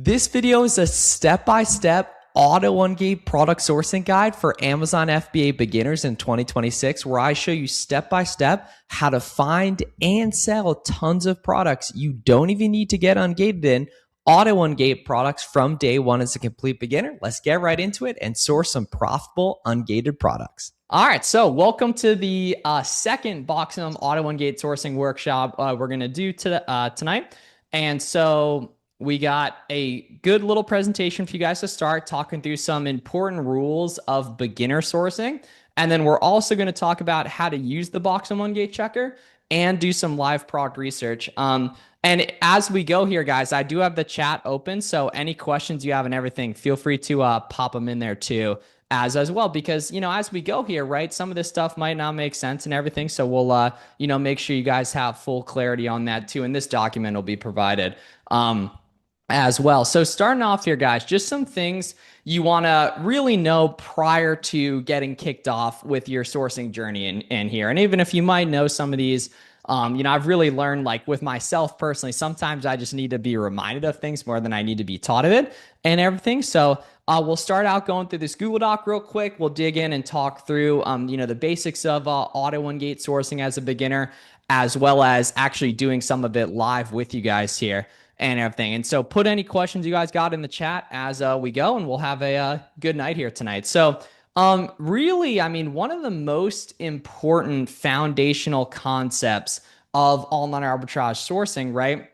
This video is a step-by-step Auto-Ungate product sourcing guide for Amazon FBA beginners in 2026, where I show you step-by-step how to find and sell tons of products you don't even need to get ungated in, Auto-Ungate products from day one as a complete beginner. Let's get right into it and source some profitable ungated products. All right, so welcome to the second Boxum Auto-Ungate sourcing workshop we're going to do tonight. And so we got a good little presentation for you guys to start talking through some important rules of beginner sourcing. And then we're also going to talk about how to use the Boxum Ungate checker and do some live product research. And as we go here, guys, I do have the chat open. So any questions you have and everything, feel free to pop them in there too as well, because, you know, as we go here, right, some of this stuff might not make sense and everything. So we'll, make sure you guys have full clarity on that too. And this document will be provided as well. So starting off here, guys, just some things you want to really know prior to getting kicked off with your sourcing journey in here. And even if you might know some of these, I've really learned, like with myself personally, sometimes I just need to be reminded of things more than I need to be taught of it and everything. So we'll start out going through this Google Doc real quick. We'll dig in and talk through, the basics of Auto-Ungate sourcing as a beginner, as well as actually doing some of it live with you guys here and everything. And so put any questions you guys got in the chat as we go, and we'll have a good night here tonight. So really, one of the most important foundational concepts of online arbitrage sourcing, right,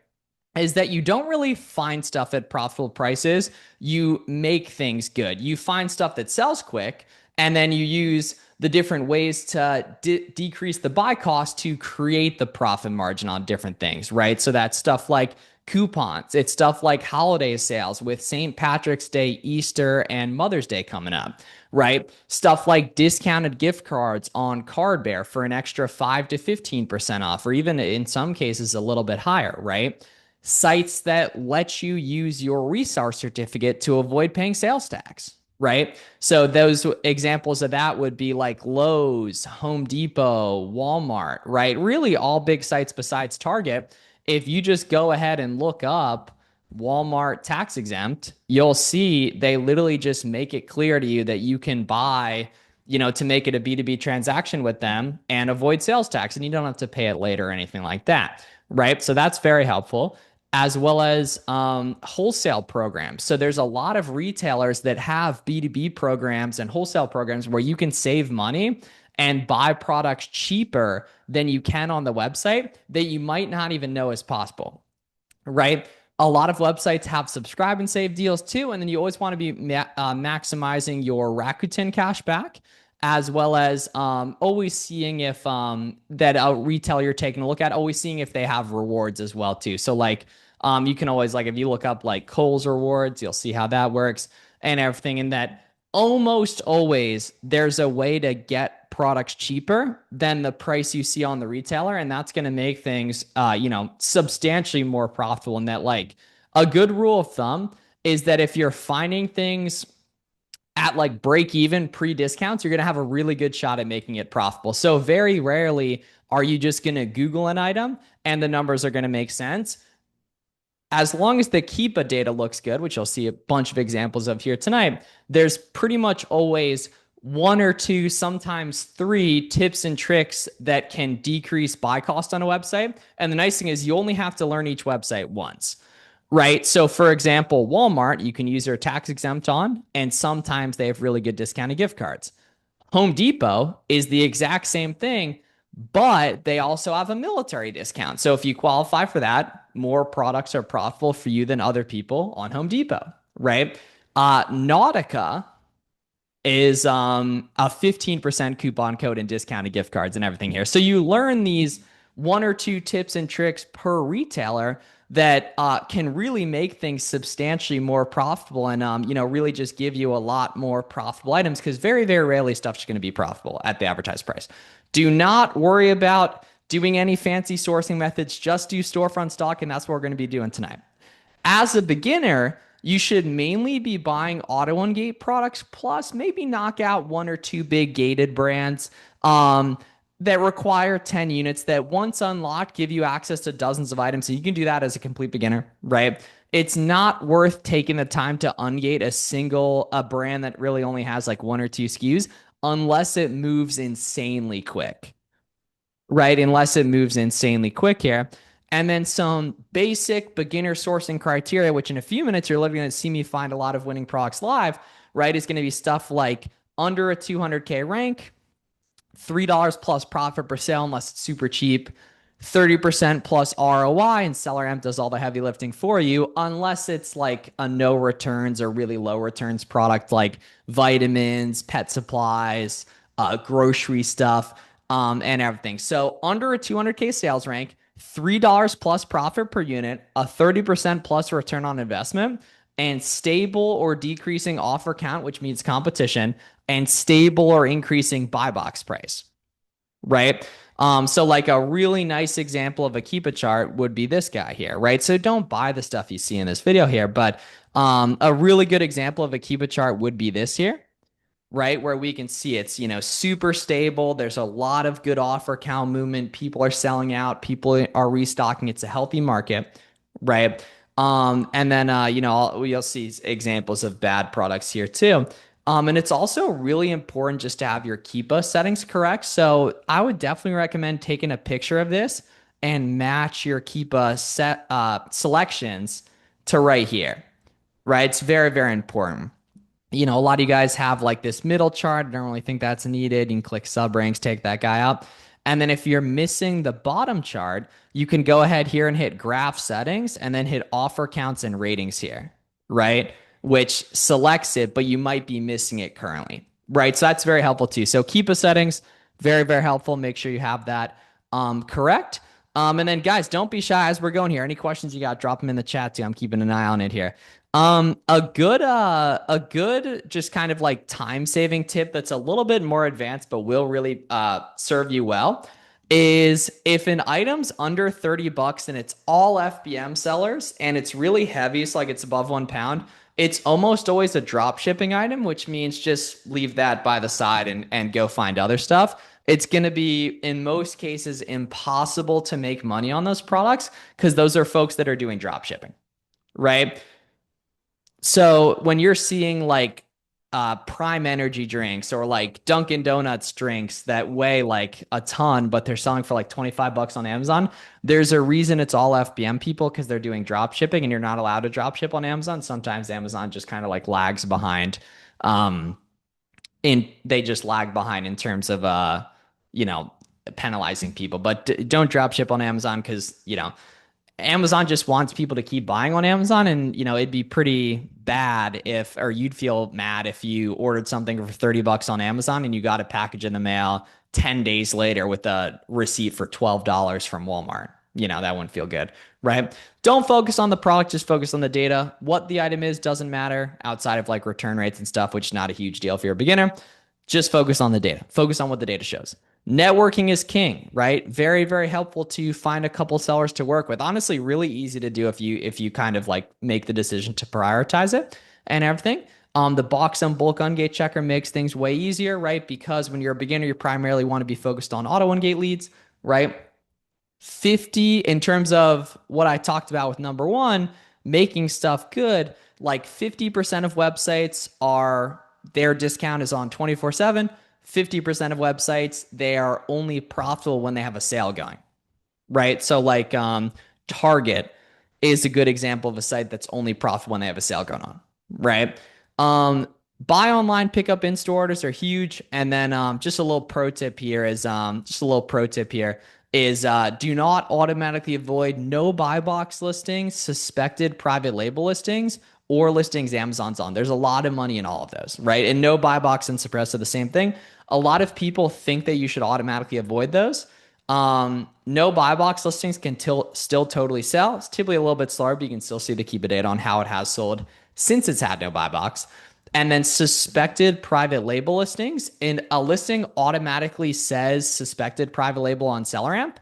is that you don't really find stuff at profitable prices. You make things good. You find stuff that sells quick, and then you use the different ways to decrease the buy cost to create the profit margin on different things, right? So that's stuff like coupons. It's stuff like holiday sales with St. Patrick's Day, Easter, and Mother's Day coming up, right? Stuff like discounted gift cards on Cardbear for an extra 5 to 15% off, or even in some cases a little bit higher, right? Sites that let you use your reseller certificate to avoid paying sales tax, right? So those examples of that would be like Lowe's, Home Depot, Walmart, right? Really all big sites besides Target. If you just go ahead and look up Walmart tax exempt, you'll see they literally just make it clear to you that you can buy, to make it a B2B transaction with them and avoid sales tax, and you don't have to pay it later or anything like that, right? So that's very helpful, as well as wholesale programs. So there's a lot of retailers that have B2B programs and wholesale programs where you can save money and buy products cheaper than you can on the website that you might not even know is possible, right? A lot of websites have subscribe and save deals too, and then you always want to be maximizing your Rakuten cash back, as well as always seeing if that a retailer you're taking a look at, always seeing if they have rewards as well too. So like you can always, like if you look up like Kohl's rewards, you'll see how that works and everything. And that almost always there's a way to get products cheaper than the price you see on the retailer, and that's going to make things substantially more profitable. And that, like, a good rule of thumb is that if you're finding things at like break even pre-discounts, you're going to have a really good shot at making it profitable. So very rarely are you just going to Google an item and the numbers are going to make sense. As long as the Keepa data looks good, which you'll see a bunch of examples of here tonight, there's pretty much always one or two, sometimes three tips and tricks that can decrease buy cost on a website. And the nice thing is you only have to learn each website once, right? So for example, Walmart, you can use their tax exempt on, and sometimes they have really good discounted gift cards. Home Depot is the exact same thing, but they also have a military discount. So if you qualify for that, more products are profitable for you than other people on Home Depot, right? Nautica is a 15% coupon code and discounted gift cards and everything here. So you learn these one or two tips and tricks per retailer that can really make things substantially more profitable and, really just give you a lot more profitable items, because very, very rarely stuff's going to be profitable at the advertised price. Do not worry about doing any fancy sourcing methods. Just do storefront stock, and that's what we're going to be doing tonight. As a beginner, you should mainly be buying Auto-Ungate products, plus maybe knock out one or two big gated brands that require 10 units that once unlocked give you access to dozens of items. So you can do that as a complete beginner, right? it's not worth taking the time to ungate a brand that really only has like one or two SKUs unless it moves insanely quick, right? Unless it moves insanely quick here. And then some basic beginner sourcing criteria, which in a few minutes you're literally going to see me find a lot of winning products live, right? Is going to be stuff like under a 200K rank, $3 plus profit per sale unless it's super cheap, 30% plus ROI, and SellerAmp does all the heavy lifting for you, unless it's like a no returns or really low returns product like vitamins, pet supplies, grocery stuff, and everything. So under a 200K sales rank, $3 plus profit per unit, a 30% plus return on investment, and stable or decreasing offer count, which means competition, and stable or increasing buy box price, right? So like a really nice example of a keep a chart would be this guy here, right? So don't buy the stuff you see in this video here, but a really good example of a keep a chart would be this here, right? Where we can see it's, super stable. There's a lot of good offer count movement. People are selling out. People are restocking. It's a healthy market, right? And then, you'll see examples of bad products here too. And it's also really important just to have your Keepa settings correct. So I would definitely recommend taking a picture of this and match your Keepa selections to right here, right? It's very, very important. A lot of you guys have like this middle chart. I don't really think that's needed. You can click sub ranks, take that guy out. And then if you're missing the bottom chart, you can go ahead here and hit graph settings and then hit offer counts and ratings here, right? Which selects it, but you might be missing it currently, right? So that's very helpful too. So keep a settings, very, very helpful. Make sure you have that correct. And then guys, don't be shy as we're going here. Any questions you got, drop them in the chat too. I'm keeping an eye on it here. A good just kind of like time saving tip that's a little bit more advanced, but will really serve you well is if an item's under 30 bucks and it's all FBM sellers and it's really heavy, so like it's above 1 pound, it's almost always a drop shipping item, which means just leave that by the side and go find other stuff. It's going to be, in most cases, impossible to make money on those products because those are folks that are doing drop shipping, right? So when you're seeing like Prime Energy drinks or like Dunkin' Donuts drinks that weigh like a ton, but they're selling for like 25 bucks on Amazon, there's a reason it's all FBM people because they're doing drop shipping and you're not allowed to drop ship on Amazon. Sometimes Amazon just kind of like lags behind. They just lag behind in terms of you know, penalizing people. But don't drop ship on Amazon because, Amazon just wants people to keep buying on Amazon. And, it'd be pretty bad or you'd feel mad if you ordered something for 30 bucks on Amazon and you got a package in the mail 10 days later with a receipt for $12 from Walmart. That wouldn't feel good, right? Don't focus on the product, just focus on the data. What the item is doesn't matter outside of like return rates and stuff, which is not a huge deal if you're a beginner. Just focus on the data. Focus on what the data shows. Networking is king, right? Very, very helpful to find a couple sellers to work with. Honestly, really easy to do if you kind of like make the decision to prioritize it and everything. The box and bulk ungate checker makes things way easier, right? Because when you're a beginner, you primarily want to be focused on auto ungate leads, right? 50 in terms of what I talked about with number one, making stuff good, like 50% of websites are their discount is on 24/7. 50% of websites, they are only profitable when they have a sale going, right? So like Target is a good example of a site that's only profitable when they have a sale going on, right? Buy online, pick up in-store orders are huge. And then just a little pro tip here is do not automatically avoid no buy box listings, suspected private label listings, or listings Amazon's on. There's a lot of money in all of those, right? And no buy box and suppress are the same thing. A lot of people think that you should automatically avoid those. No buy box listings can still totally sell. It's typically a little bit slower, but you can still see the Keepa data on how it has sold since it's had no buy box. And then suspected private label listings. And a listing automatically says suspected private label on SellerAmp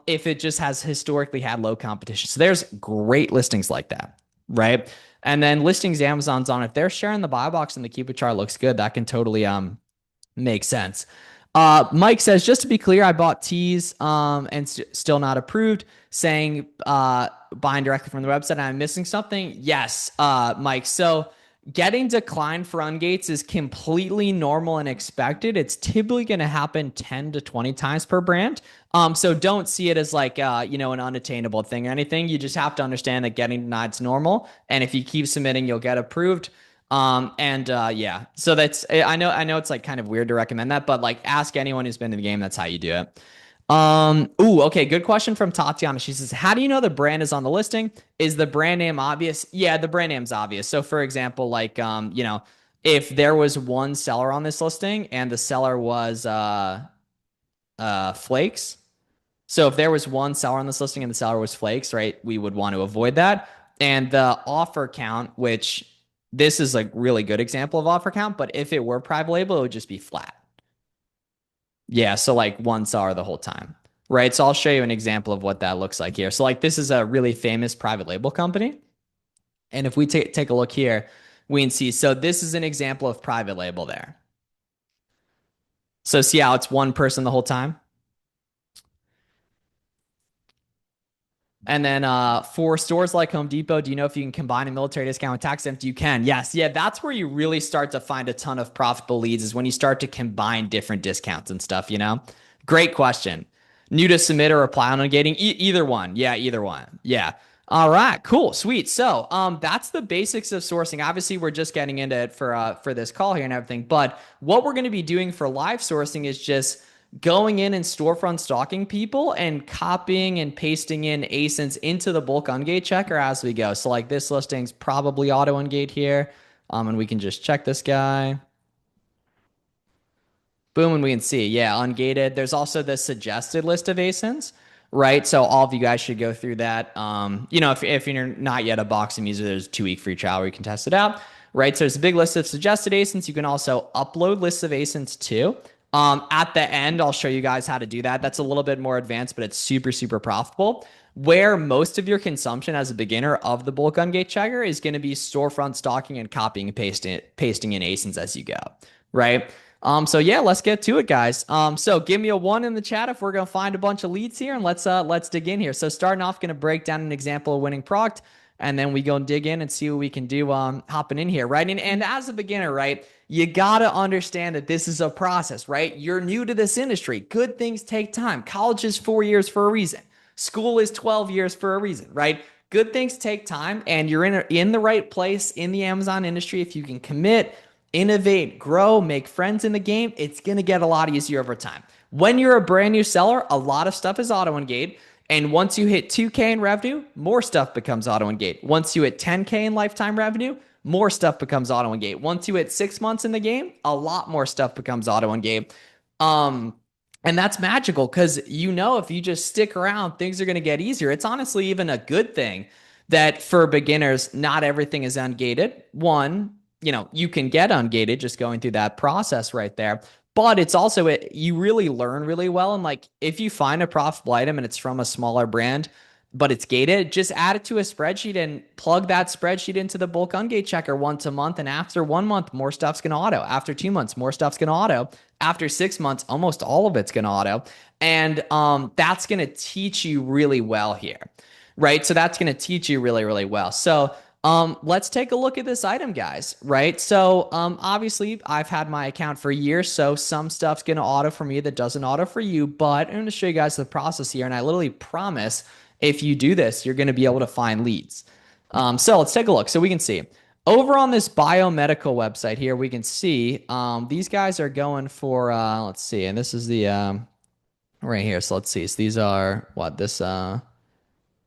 if it just has historically had low competition. So there's great listings like that, right? And then listings Amazon's on, if they're sharing the buy box and the Keepa chart looks good, that can totally make sense. Mike says, just to be clear, I bought teas and still not approved, saying buying directly from the website. And I'm missing something. Yes, Mike. So getting declined for ungates is completely normal and expected. It's typically going to happen 10 to 20 times per brand. So don't see it as like an unattainable thing or anything. You just have to understand that getting denied is normal, and if you keep submitting, you'll get approved. Yeah, so that's I know it's like kind of weird to recommend that, but like ask anyone who's been in the game. That's how you do it. Okay, good question from Tatiana. She says, "How do you know the brand is on the listing? Is the brand name obvious?" Yeah, the brand name's obvious. So, for example, like if there was one seller on this listing and the seller was Flakes. So if there was one seller on this listing and the seller was Flakes, right, we would want to avoid that. And the offer count, which this is a really good example of offer count, but if it were private label, it would just be flat. Yeah, so like one seller the whole time, right? So I'll show you an example of what that looks like here. So like this is a really famous private label company. And if we take a look here, we can see, so this is an example of private label there. So see how it's one person the whole time? And then for stores like Home Depot, do you know if you can combine a military discount with tax exempt? You can. Yes. Yeah, that's where you really start to find a ton of profitable leads is when you start to combine different discounts and stuff, you know? Great question. New to submit or apply on gating? Either one. Yeah, either one. Yeah. All right, cool, sweet. So, that's the basics of sourcing. Obviously, we're just getting into it for this call here and everything. But what we're going to be doing for live sourcing is just going in and storefront stalking people and copying and pasting in ASINs into the bulk ungate checker as we go. So like this listing's probably auto ungate here. And we can just check this guy. Boom, and we can see, yeah, ungated. There's also the suggested list of ASINs, right? So all of you guys should go through that. If you're not yet a boxing user, there's a 2-week free trial where you can test it out, right? So there's a big list of suggested ASINs. You can also upload lists of ASINs too. At the end, I'll show you guys how to do that. That's a little bit more advanced, but it's super, super profitable. Where most of your consumption as a beginner of the bulk ungate checker is going to be storefront stocking and copying and pasting in ASINs as you go, right? So yeah, let's get to it, guys. So give me a 1 in the chat if we're gonna find a bunch of leads here, and let's dig in here. So starting off, gonna break down an example of winning product, and then we go and dig in and see what we can do hopping in here, right? And as a beginner, right, you gotta understand that this is a process, right? You're new to this industry. Good things take time. College is 4 years for a reason. School is 12 years for a reason, right? Good things take time, and you're in the right place in the Amazon industry if you can commit, innovate, grow, make friends in the game. It's going to get a lot easier over time. When you're a brand new seller, a lot of stuff is auto-engate. And once you hit 2K in revenue, more stuff becomes auto-engate. Once you hit 10K in lifetime revenue, more stuff becomes auto-engate. Once you hit 6 months in the game, a lot more stuff becomes auto-engate. Um, and that's magical because if you just stick around, things are going to get easier. It's honestly even a good thing that for beginners, not everything is ungated. One, you can get ungated just going through that process right there. But it's also you really learn really well. And like if you find a profitable item and it's from a smaller brand, but it's gated, just add it to a spreadsheet and plug that spreadsheet into the bulk ungate checker once a month. And after 1 month, more stuff's going to auto. After 2 months, more stuff's going to auto. After 6 months, almost all of it's going to auto. And that's going to teach you really well here, right? So that's going to teach you really, really well. So let's take a look at this item, guys, right? So obviously I've had my account for years, so some stuff's gonna auto for me that doesn't auto for you, but I'm gonna show you guys the process here, and I literally promise if you do this, you're gonna be able to find leads. So let's take a look. So we can see over on this biomedical website here, we can see these guys are going for let's see, and this is the right here. So let's see. So these are what this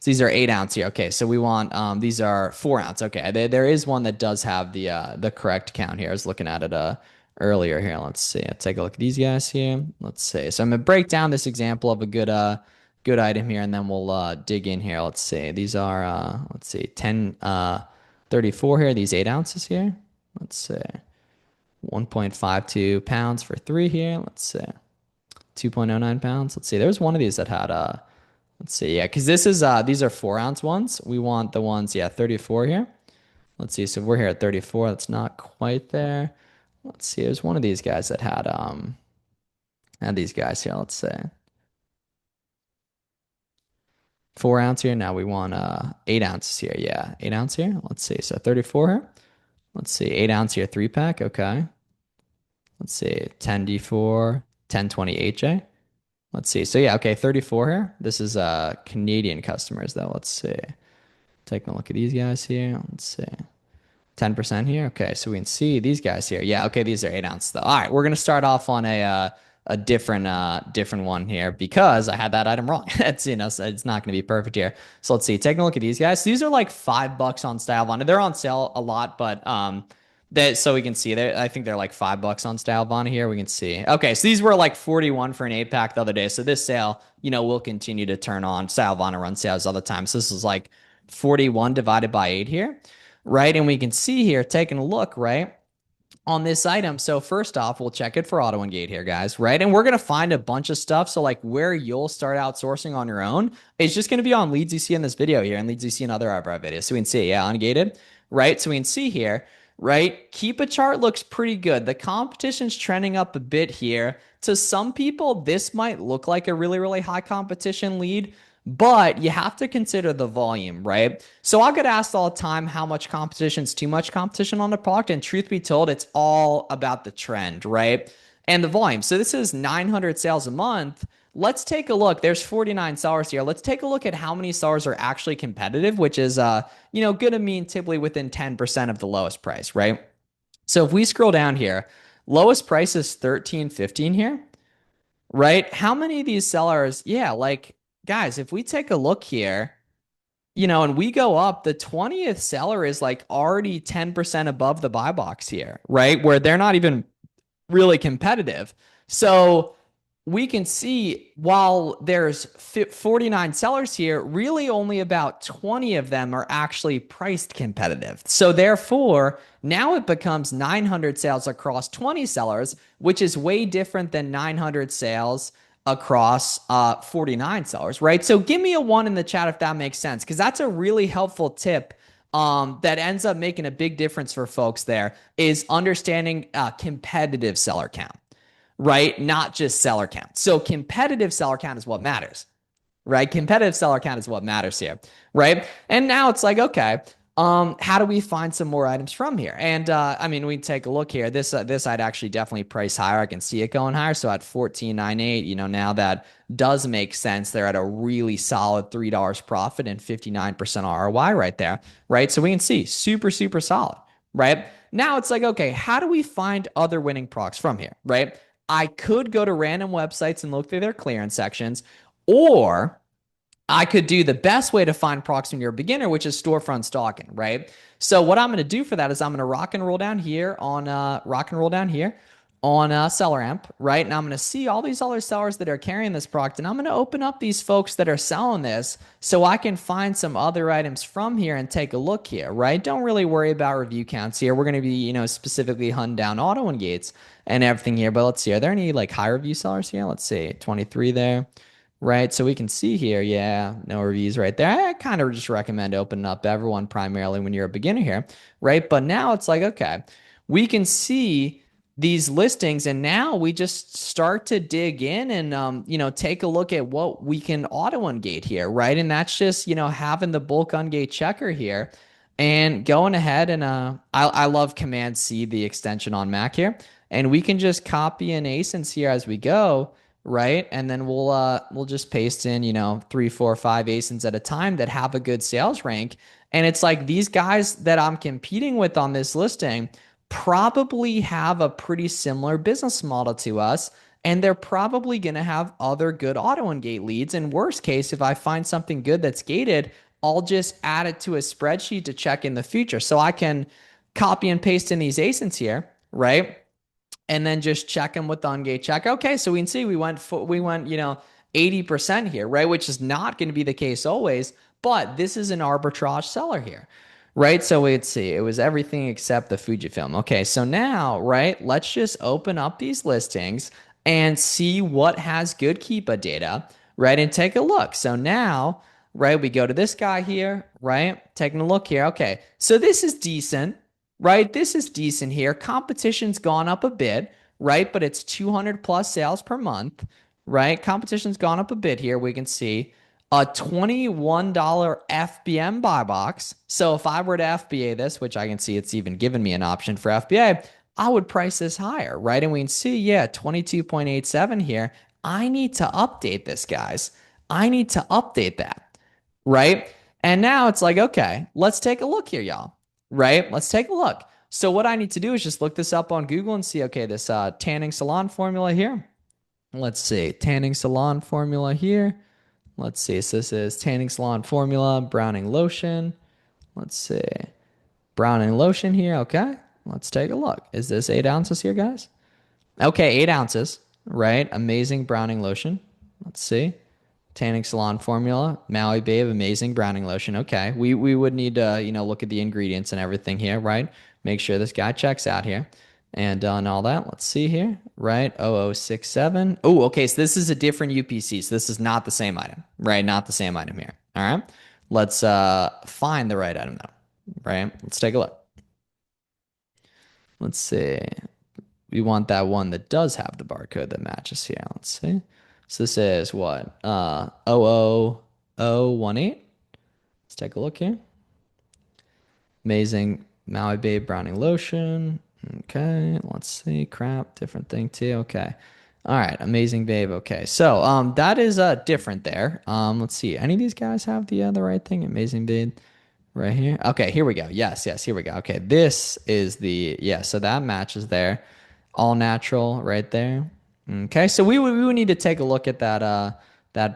so these are 8 ounce here. Okay, so we want these are 4 ounce. Okay, there is one that does have the correct count here. I was looking at it earlier here. Let's see. Let's take a look at these guys here. Let's see. So I'm gonna break down this example of a good item here, and then we'll dig in here. Let's see. These are let's see 10 34 here. These 8 ounces here. Let's see. 1.52 pounds for 3 here. Let's see. 2.09 pounds. Let's see. There's one of these that had let's see, yeah, because this is these are 4 ounce ones. We want the ones, yeah, 34 here. Let's see. So we're here at 34. That's not quite there. Let's see. There's one of these guys that had And these guys here, let's say 4 ounce here. Now we want 8 ounces here. Yeah, 8 ounce here. Let's see. So 34 here. Let's see. 8 ounce here, 3 pack. Okay. Let's see. 10D4, 1020 HA. Let's see. So yeah, okay, 34 here. This is Canadian customers though. Let's see. Taking a look at these guys here. Let's see. 10% here. Okay, so we can see these guys here. Yeah, okay, these are 8 ounce though. All right, we're gonna start off on a different one here because I had that item wrong. It's so it's not gonna be perfect here. So let's see. Taking a look at these guys. These are like $5 on Style Vana. They're on sale a lot, but that so we can see there. I think they're like $5 on Style Vana here. We can see. Okay, so these were like 41 for an 8 pack the other day. So this sale, will continue to turn on. Style Vana run sales all the time. So this is like 41 divided by 8 here, right? And we can see here, taking a look, right, on this item. So first off, we'll check it for Auto-Ungate here, guys, right? And we're going to find a bunch of stuff. So like where you'll start outsourcing on your own is just going to be on leads you see in this video here and leads you see in other eyebrow videos. So we can see, yeah, ungated, right? So we can see here, right? Keep a chart looks pretty good. The competition's trending up a bit here. To some people, this might look like a really, really high competition lead, but you have to consider the volume, right? So I'll get asked all the time how much competition is too much competition on the product. And truth be told, it's all about the trend, right? And the volume. So this is 900 sales a month. Let's take a look. There's 49 sellers here. Let's take a look at how many sellers are actually competitive, which is, good to mean typically within 10% of the lowest price, right? So if we scroll down here, lowest price is 13.15 here, right? How many of these sellers, yeah, like guys, if we take a look here, and we go up, the 20th seller is like already 10% above the buy box here, right? Where they're not even really competitive. So we can see while there's 49 sellers here, really only about 20 of them are actually priced competitive. So therefore, now it becomes 900 sales across 20 sellers, which is way different than 900 sales across 49 sellers, right? So give me a one in the chat if that makes sense, because that's a really helpful tip that ends up making a big difference for folks there is understanding competitive seller count, right? Not just seller count. So competitive seller count is what matters, right? Competitive seller count is what matters here, right? And now it's like, okay, how do we find some more items from here? And we take a look here. This I'd actually definitely price higher. I can see it going higher. So at 14.98, now that does make sense. They're at a really solid $3 profit and 59% ROI right there, right? So we can see super, super solid, right? Now it's like, okay, how do we find other winning products from here, right? I could go to random websites and look through their clearance sections, or I could do the best way to find products when you're a beginner, which is storefront stalking, right? So what I'm going to do for that is I'm going to rock and roll down here on Seller Amp, right? And I'm going to see all these other sellers that are carrying this product, and I'm going to open up these folks that are selling this so I can find some other items from here and take a look here, right? Don't really worry about review counts here. We're going to be, specifically hunting down Auto-Ungates and everything here. But let's see, are there any like high review sellers here? Let's see, 23 there. Right, so we can see here, yeah, no reviews right there. I kind of just recommend opening up everyone primarily when you're a beginner here, right? But now it's like, okay, we can see these listings, and now we just start to dig in and take a look at what we can auto-ungate here, right? And that's just having the bulk ungate checker here and going ahead and I love Command C, the extension on Mac here, and we can just copy an ASINs here as we go, right? And then we'll just paste in 3, 4, 5 ASINs at a time that have a good sales rank. And it's like these guys that I'm competing with on this listing probably have a pretty similar business model to us, and they're probably going to have other good Auto-Ungate leads. In worst case, if I find something good that's gated, I'll just add it to a spreadsheet to check in the future. So I can copy and paste in these ASINs here, right? And then just check them with the ungate check. Okay, so we can see we went 80% here, right? Which is not going to be the case always, but this is an arbitrage seller here, right? So let's see, it was everything except the Fujifilm. Okay, so now, right, let's just open up these listings and see what has good Keepa data, right? And take a look. So now, right, we go to this guy here, right? Taking a look here. Okay, so this is decent, right? This is decent here. Competition's gone up a bit, right? But it's 200 plus sales per month, right? Competition's gone up a bit here. We can see a $21 FBM buy box. So if I were to FBA this, which I can see it's even given me an option for FBA, I would price this higher, right? And we can see, yeah, 22.87 here. I need to update this, guys. I need to update that, right? And now it's like, okay, let's take a look here, y'all, right? Let's take a look. So what I need to do is just look this up on Google and see, okay, this tanning salon formula here. Let's see, tanning salon formula here. Let's see, so this is tanning salon formula, browning lotion. Let's see, browning lotion here. Okay, let's take a look. Is this 8 ounces here, guys? Okay, 8 ounces, right? Amazing browning lotion. Let's see. Tanning salon formula, Maui Babe, amazing browning lotion. Okay, we would need to look at the ingredients and everything here, right? Make sure this guy checks out here, and all that. Let's see here, right? 0067. Oh, okay, so this is a different UPC. So this is not the same item, right? Not the same item here. All right, let's find the right item though, right? Let's take a look. Let's see. We want that one that does have the barcode that matches here. Let's see. So this is what? 00018. Let's take a look here. Amazing Maui Babe browning lotion. Okay, let's see. Crap, different thing too. Okay. All right, amazing babe. Okay. So that is different there. Let's see. Any of these guys have the right thing? Amazing babe. Right here. Okay, here we go. Yes, yes, here we go. Okay, this is yeah, so that matches there. All natural right there. Okay, so we would need to take a look at that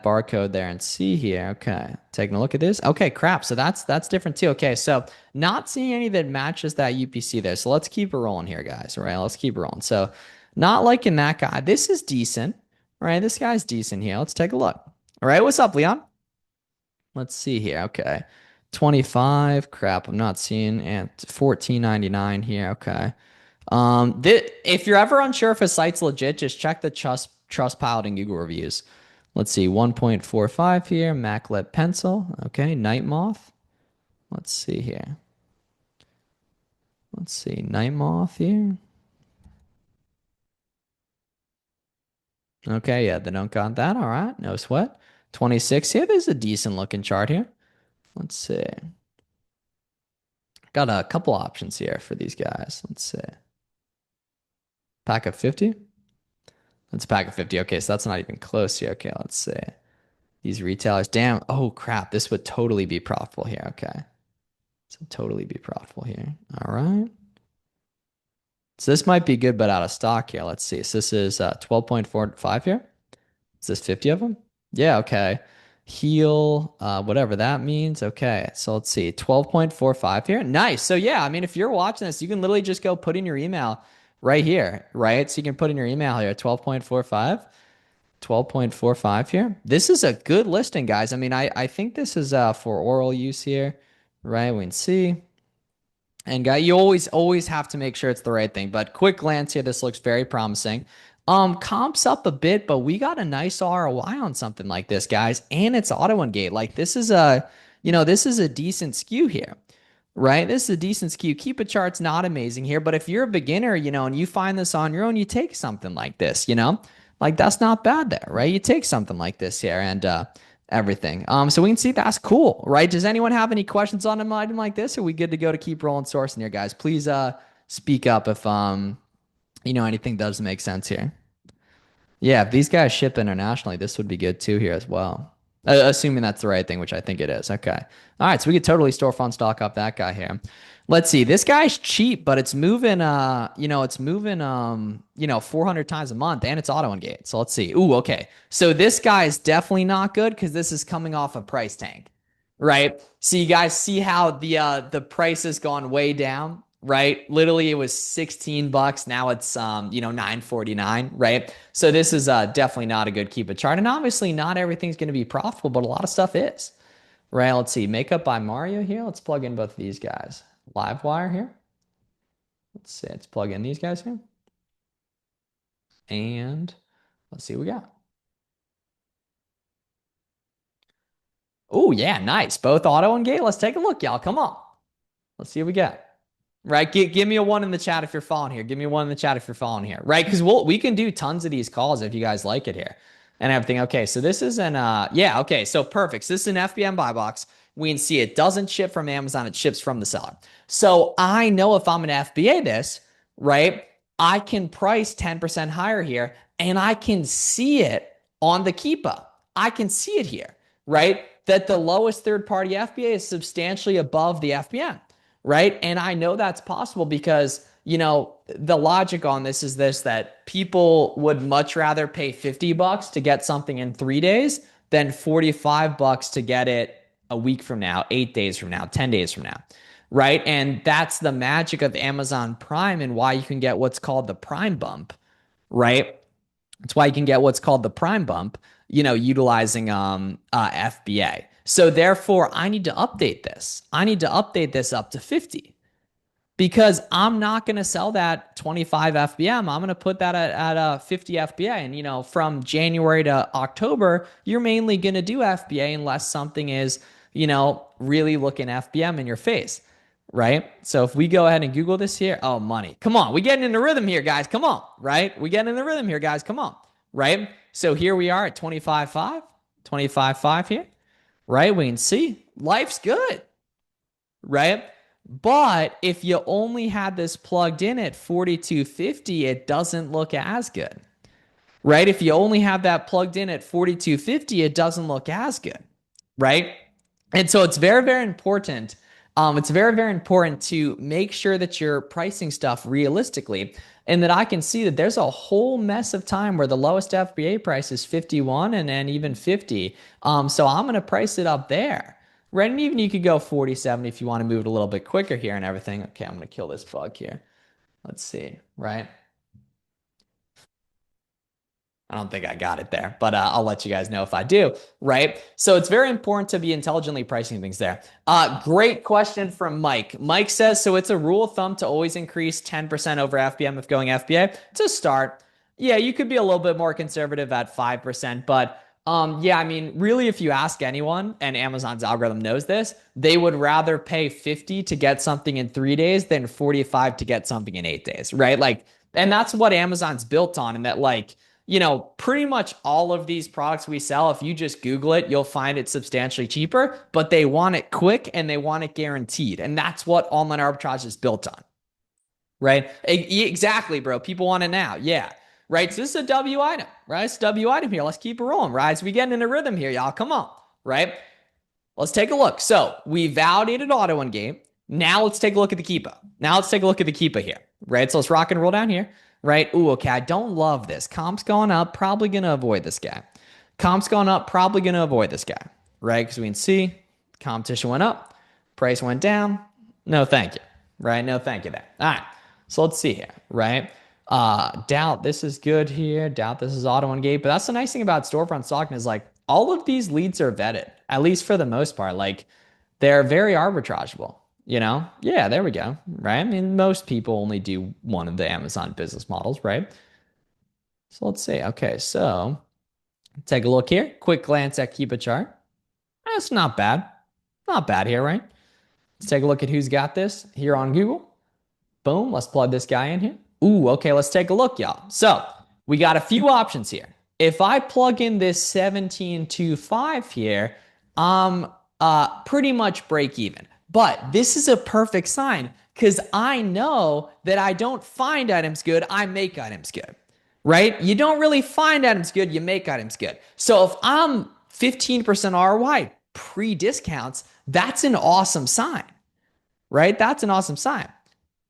barcode there and see here. Okay, taking a look at this. Okay, crap. So that's different too. Okay, so not seeing any that matches that UPC there. So let's keep it rolling here, guys. All right, let's keep it rolling. So not liking that guy. This is decent. All right, this guy's decent here. Let's take a look. All right, what's up, Leon? Let's see here. Okay. 25. Crap, I'm not seeing. And 14.99 here. Okay. If you're ever unsure if a site's legit, just check the Trustpilot and Google reviews. Let's see. 1.45 here. Maclet pencil. Okay. Night moth. Let's see here. Let's see. Night moth here. Okay. Yeah, they don't got that. All right. No sweat. 26 here. There's a decent looking chart here. Let's see. Got a couple options here for these guys. Let's see. Pack of 50? That's a pack of 50. Okay, so that's not even close here. Okay, let's see. These retailers. Damn. Oh, crap. This would totally be profitable here. Okay. This would totally be profitable here. All right. So this might be good, but out of stock here. Let's see. So this is 12.45 here. Is this 50 of them? Yeah, okay. Heal, whatever that means. Okay, so let's see. 12.45 here. Nice. So yeah, I mean, if you're watching this, you can literally just go put in your email right here, right? So you can put in your email here, 12.45. 12.45 here. This is a good listing, guys. I mean, I think this is for oral use here, right? We can see. And guy, you always have to make sure it's the right thing. But quick glance here, this looks very promising. Comps up a bit, but we got a nice ROI on something like this, guys. And it's Auto-Ungate. Like this is this is a decent skew here, right? This is a decent skew. Keep it chart's not amazing here, but if you're a beginner, and you find this on your own, you take something like this, like that's not bad there, right? You take something like this here and everything. So we can see that's cool, right? Does anyone have any questions on an item like this? Are we good to go to keep rolling sourcing here, guys? Please speak up if anything doesn't make sense here. Yeah, if these guys ship internationally, this would be good too here as well. Assuming that's the right thing, which I think it is. Okay. All right, so we could totally storefront stock up that guy here. Let's see. This guy's cheap, but it's moving 400 times a month and it's Auto-Ungate. So let's see. Ooh, okay. So this guy is definitely not good because this is coming off a price tank, right? So you guys see how the price has gone way down, right? Literally it was 16 bucks. Now it's 9.49, right? So this is definitely not a good keep it chart. And obviously not everything's going to be profitable, but a lot of stuff is. Right, let's see. Makeup by Mario here. Let's plug in both of these guys. Livewire here. Let's see. Let's plug in these guys here. And let's see what we got. Oh, yeah, nice. Both Auto-Ungate. Let's take a look, y'all. Come on. Let's see what we got. right? Give me a one in the chat if you're following here. Give me a one in the chat if you're following here, right? Because we can do tons of these calls if you guys like it here and everything. Okay, so this is an yeah, okay, so perfect. So this is an FBM buy box. We can see it doesn't ship from Amazon, it ships from the seller. So I know if I'm an FBA this, right, I can price 10% higher here and I can see it on the Keepa. I can see it here, right? That the lowest third party FBA is substantially above the FBM, right? And I know that's possible because, you know, the logic on this is this, that people would much rather pay 50 bucks to get something in 3 days than 45 bucks to get it a week from now, 8 days from now, 10 days from now, right? And that's the magic of Amazon Prime and why you can get what's called the Prime bump, right? That's why you can get what's called the Prime bump, you know, utilizing FBA. So therefore, I need to update this. I need to update this up to 50 because I'm not going to sell that 25 FBM. I'm going to put that at 50 FBA. And, you know, from January to October, you're mainly going to do FBA unless something is, you know, really looking FBM in your face, right? So if we go ahead and Google this here, oh, money. Come on. We getting in the rhythm here, guys. Come on, right? We getting in the rhythm here, guys. Come on, right? So here we are at 25.5, 25.5 here, right? We can see life's good, right? But if you only had this plugged in at 4250, it doesn't look as good, right? If you only have that plugged in at 4250, it doesn't look as good, right? And so it's very, very important. It's very, very important to make sure that you're pricing stuff realistically and that I can see that there's a whole mess of time where the lowest FBA price is 51 and then even 50. So I'm going to price it up there, right? And even you could go 47 if you want to move it a little bit quicker here and everything. Okay, I'm going to kill this bug here. Let's see, right? I don't think I got it there, but I'll let you guys know if I do, right? So it's very important to be intelligently pricing things there. Great question from Mike. Mike says, so it's a rule of thumb to always increase 10% over FBM if going FBA. To start, yeah, you could be a little bit more conservative at 5%, but yeah, I mean, really, if you ask anyone, and Amazon's algorithm knows this, they would rather pay 50 to get something in 3 days than 45 to get something in 8 days, right? Like, and that's what Amazon's built on, and that like, you know, pretty much all of these products we sell, if you just Google it, you'll find it substantially cheaper, but they want it quick and they want it guaranteed. And that's what online arbitrage is built on, right? Exactly, bro. People want it now. Yeah. Right. So this is a W item, right? It's a W item here. Let's keep it rolling, right? So we getting in a rhythm here, y'all. Come on, right? Let's take a look. So we validated Auto-Ungate. Now let's take a look at the Keepa. Now let's take a look at the Keepa here, right? So let's rock and roll down here, right? Ooh, okay. I don't love this. Comp's going up. Probably going to avoid this guy. Comp's going up. Probably going to avoid this guy, right? Because we can see competition went up. Price went down. No, thank you, right? No, thank you there. All right. So let's see here, right? Doubt this is good here. Doubt this is Auto-Ungate. But that's the nice thing about storefront stocking is like all of these leads are vetted, at least for the most part. Like they're very arbitrageable, you know? Yeah, there we go, right? I mean, most people only do one of the Amazon business models, right? So let's see. Okay, so take a look here. Quick glance at Keepa chart. That's not bad. Not bad here, right? Let's take a look at who's got this here on Google. Boom, let's plug this guy in here. Ooh, okay, let's take a look, y'all. So we got a few options here. If I plug in this 1725 here, I'm pretty much break even. But this is a perfect sign because I know that I don't find items good, I make items good, right? You don't really find items good, you make items good. So if I'm 15% ROI pre-discounts, that's an awesome sign, right? That's an awesome sign,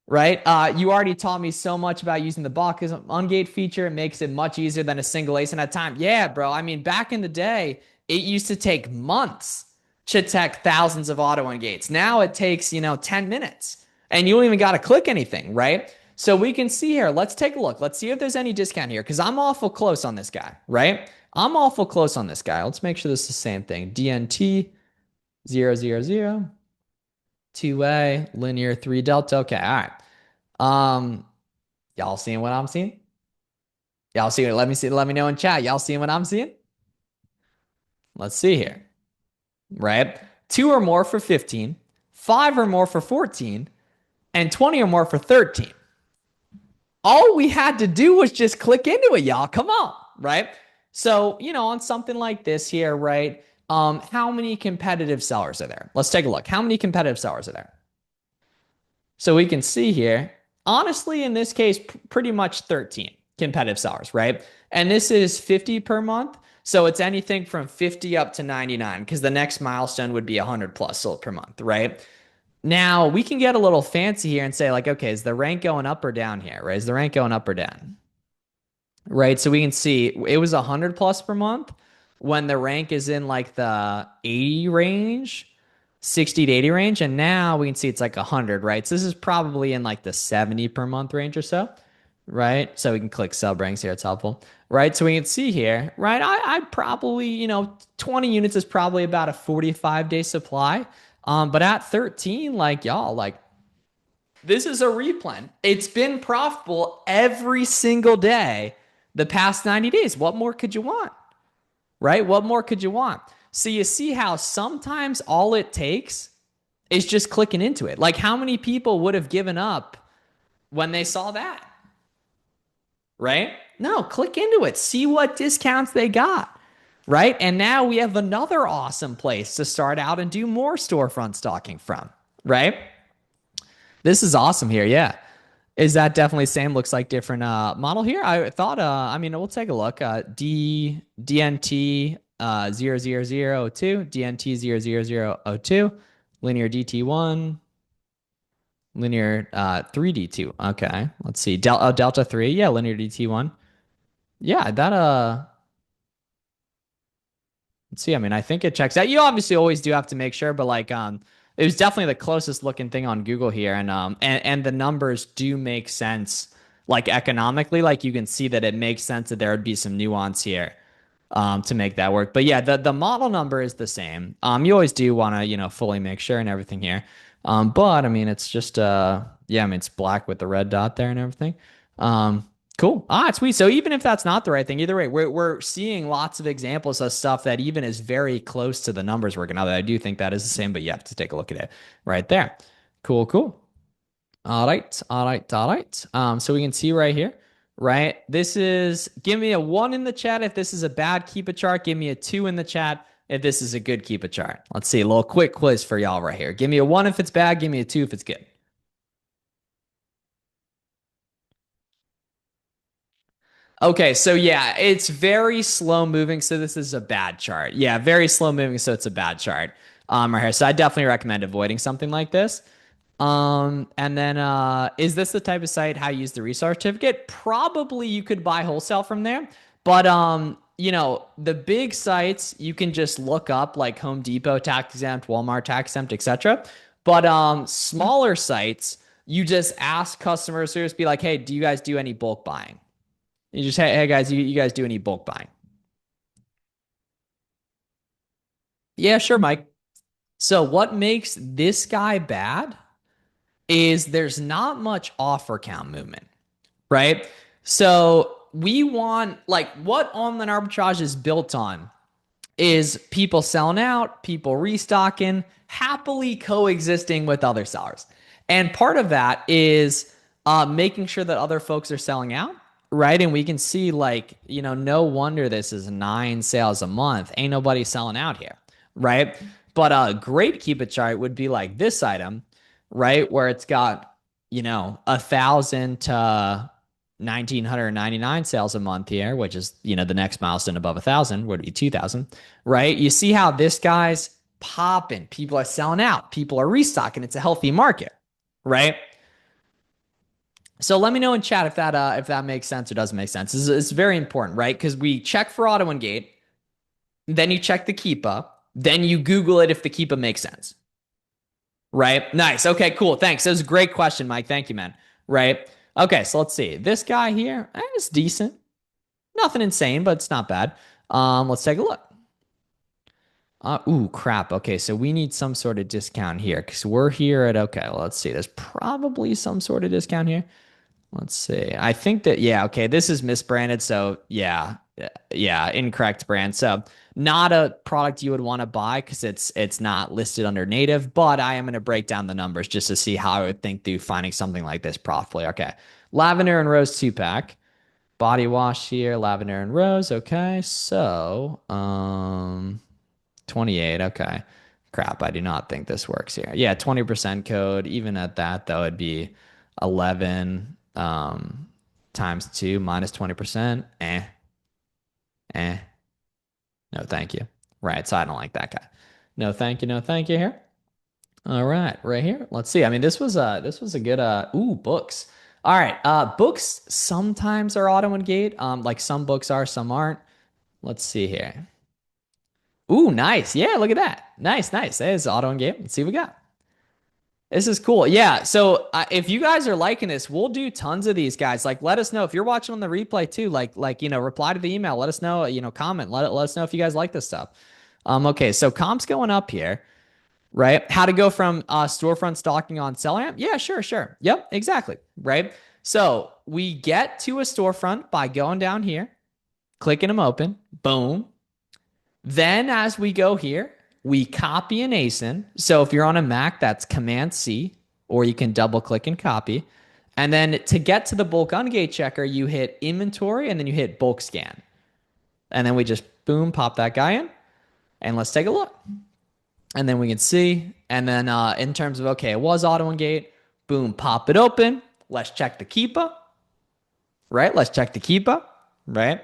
right? You already taught me so much about using the Auto-Ungate feature. It makes it much easier than a single ASIN at a time. Yeah, bro. I mean, back in the day, it used to take months to check thousands of Auto-Ungates. Now it takes, 10 minutes and you don't even got to click anything, right? So we can see here. Let's take a look. Let's see if there's any discount here because I'm awful close on this guy, right? I'm awful close on this guy. Let's make sure this is the same thing. DNT 000. 2A, linear 3 delta. Okay, all right. Y'all seeing what I'm seeing? Y'all see it? Let me know in chat. Y'all seeing what I'm seeing? Let's see here. Right? 2 or more for 15, 5 or more for 14, and 20 or more for 13. All we had to do was just click into it, y'all. Come on, right? So, on something like this here, right? How many competitive sellers are there? Let's take a look. How many competitive sellers are there? So we can see here, honestly, in this case, pretty much 13 competitive sellers, right? And this is 50 per month. So it's anything from 50 up to 99 because the next milestone would be 100 plus sold per month, right? Now we can get a little fancy here and say, like, okay, is the rank going up or down here, right? Is the rank going up or down? Right. So we can see it was 100 plus per month when the rank is in like the 80 range, 60 to 80 range. And now we can see it's like 100, right? So this is probably in like the 70 per month range or so, right? So we can click sub ranks here. It's helpful, right? So we can see here, right? I'd probably, 20 units is probably about a 45-day supply. But at 13, like y'all, like this is a replen. It's been profitable every single day the past 90 days. What more could you want? Right? What more could you want? So you see how sometimes all it takes is just clicking into it. Like how many people would have given up when they saw that? Right? No, click into it. See what discounts they got. Right? And now we have another awesome place to start out and do more storefront stocking from. Right? This is awesome here. Yeah. Is that definitely same? Looks like different model here. I thought, I mean, we'll take a look. DNT 00002, DNT 00002, linear DT1, linear 3D2. Okay. Let's see. Delta 3. Yeah, linear DT1. Yeah, that, let's see. I mean, I think it checks out. You obviously always do have to make sure, but like, it was definitely the closest looking thing on Google here, and the numbers do make sense, like economically. Like you can see that it makes sense that there would be some nuance here, to make that work. But yeah, the model number is the same. You always do want to fully make sure and everything here. But I mean, it's just yeah, I mean it's black with the red dot there and everything. Cool. Sweet. So even if that's not the right thing, either way, we're seeing lots of examples of stuff that even is very close to the numbers working. Now that I do think that is the same, but you have to take a look at it right there. Cool, cool. All right, all right, all right. So we can see right here, right? This is, give me a 1 in the chat if this is a bad keep a chart. Give me a 2 in the chat if this is a good keep a chart. Let's see, a little quick quiz for y'all right here. Give me a 1 if it's bad. Give me a 2 if it's good. Okay, so yeah, it's very slow moving, so this is a bad chart. Yeah, very slow moving, so it's a bad chart. Right here. So I definitely recommend avoiding something like this. And then is this the type of site how you use the research certificate? Probably you could buy wholesale from there, but the big sites you can just look up like Home Depot tax exempt, Walmart tax exempt, etc. But smaller sites, you just ask customers, so just be like, hey, do you guys do any bulk buying? You just, hey guys, you guys do any bulk buying? Yeah, sure, Mike. So what makes this guy bad is there's not much offer count movement, right? So we want, like, what online arbitrage is built on is people selling out, people restocking, happily coexisting with other sellers. And part of that is making sure that other folks are selling out, right? And we can see, like, no wonder this is 9 sales a month. Ain't nobody selling out here, right? But a great keep it chart would be like this item, right? Where it's got, 1,000 to 1,999 sales a month here, which is, the next milestone above 1,000 would be 2,000, right? You see how this guy's popping. People are selling out. People are restocking. It's a healthy market, right? So let me know in chat if that makes sense or doesn't make sense. It's very important, right? Because we check for Auto-Ungate, then you check the Keepa, then you Google it if the Keepa makes sense. Right? Nice. Okay, cool. Thanks. That was a great question, Mike. Thank you, man. Right? Okay, so let's see. This guy here is decent. Nothing insane, but it's not bad. Let's take a look. Ooh, crap. Okay, so we need some sort of discount here because we're here at, okay, let's see. There's probably some sort of discount here. Let's see. I think that, yeah, okay, this is misbranded. So, yeah, yeah, incorrect brand. So, not a product you would want to buy because it's not listed under native, but I am going to break down the numbers just to see how I would think through finding something like this profitably. Okay. Lavender and rose 2-pack. Body wash here, lavender and rose. Okay. So, 28. Okay. Crap. I do not think this works here. Yeah. 20% code. Even at that, though, it'd be 11 times 2 minus 20%. Eh. No, thank you. Right. So I don't like that guy. No, thank you. No, thank you here. All right. Right here. Let's see. I mean, this was a good, books. All right. Books sometimes are auto engate. Like some books are, some aren't. Let's see here. Ooh, nice. Yeah, look at that. Nice, nice. There's auto in game. Let's see what we got. This is cool. Yeah. So if you guys are liking this, we'll do tons of these guys. Like, let us know if you're watching on the replay too. Like reply to the email. Let us know. Comment. Let us know if you guys like this stuff. Okay. So comp's going up here, right? How to go from storefront stocking on Sellamp? Yeah, sure, sure. Yep, exactly. Right. So we get to a storefront by going down here, clicking them open. Boom. Then as we go here, we copy an ASIN. So if you're on a Mac, that's Command C, or you can double click and copy. And then to get to the bulk ungate checker, you hit inventory and then you hit bulk scan. And then we just boom, pop that guy in. And let's take a look. And then we can see. And then in terms of, okay, it was auto ungate, boom, pop it open. Let's check the keepa, right? Let's check the keepa, right?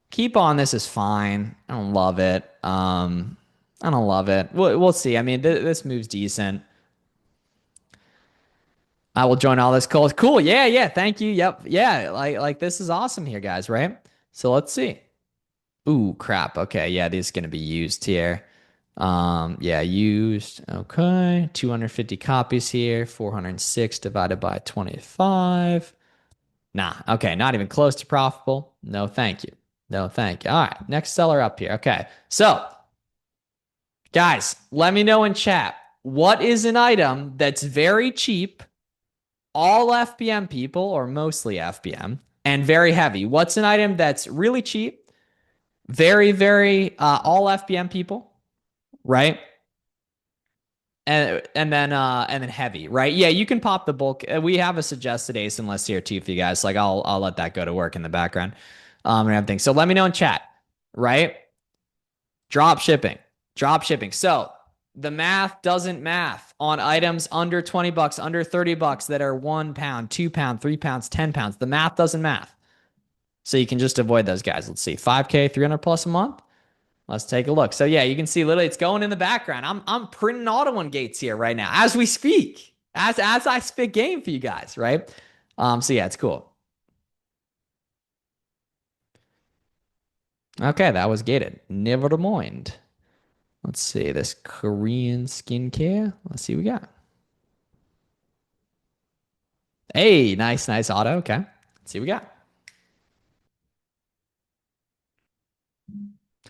Keep on this is fine. I don't love it. I don't love it. We'll see. I mean, this move's decent. I will join all this calls. Cool. Yeah, yeah. Thank you. Yep. Yeah. Like this is awesome here, guys, right? So let's see. Ooh, crap. Okay. Yeah, this is gonna be used here. Yeah, used. Okay. 250 copies here. 406 divided by 25. Nah. Okay. Not even close to profitable. No, thank you. No, thank you. All right. Next seller up here. Okay. So guys, let me know in chat. What is an item that's very cheap, all FBM people, or mostly FBM, and very heavy? What's an item that's really cheap, very, very all FBM people, right? And then heavy, right? Yeah, you can pop the bulk. We have a suggested ASIN list here too for you guys. Like I'll let that go to work in the background, and everything. So let me know in chat, right? Drop shipping. Drop shipping. So the math doesn't math on items under 20 bucks, under 30 bucks that are 1 pound, 2 pound, 3 pounds, 10 pounds. The math doesn't math. So you can just avoid those guys. Let's see. 5K, 300 plus a month. Let's take a look. So yeah, you can see literally it's going in the background. I'm printing Auto-Ungates here right now as we speak. As I spit game for you guys, right? So yeah, it's cool. Okay, that was gated. Never mind. Let's see this Korean skincare. Let's see what we got. Hey, nice, nice auto. Okay. Let's see what we got.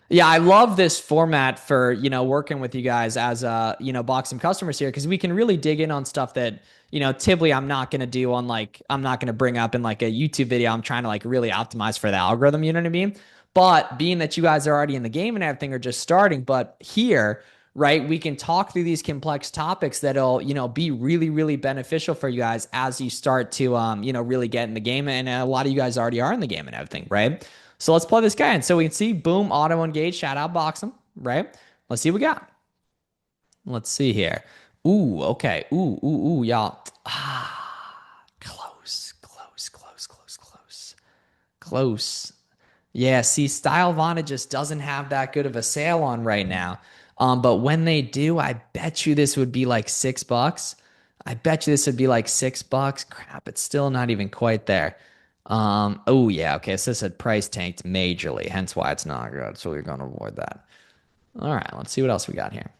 Yeah, I love this format for, working with you guys as boxing customers here because we can really dig in on stuff that, typically I'm not going to do on I'm not going to bring up in like a YouTube video. I'm trying to like really optimize for the algorithm, you know what I mean? But being that you guys are already in the game and everything are just starting, but here, right, we can talk through these complex topics that'll, be really, really beneficial for you guys as you start to, really get in the game. And a lot of you guys already are in the game and everything, right? So let's plug this guy in. So we can see, boom, auto engage, shout out, box him, right? Let's see what we got. Let's see here. Ooh, okay. Ooh, y'all. Close, close, close, close, close, close. Yeah, see, Style Vana just doesn't have that good of a sale on right now. But when they do, I bet you this would be like $6. I bet you this would be like $6. Crap, it's still not even quite there. Oh yeah, okay. So this had price tanked majorly, hence why it's not good. So we're gonna avoid that. All right, let's see what else we got here.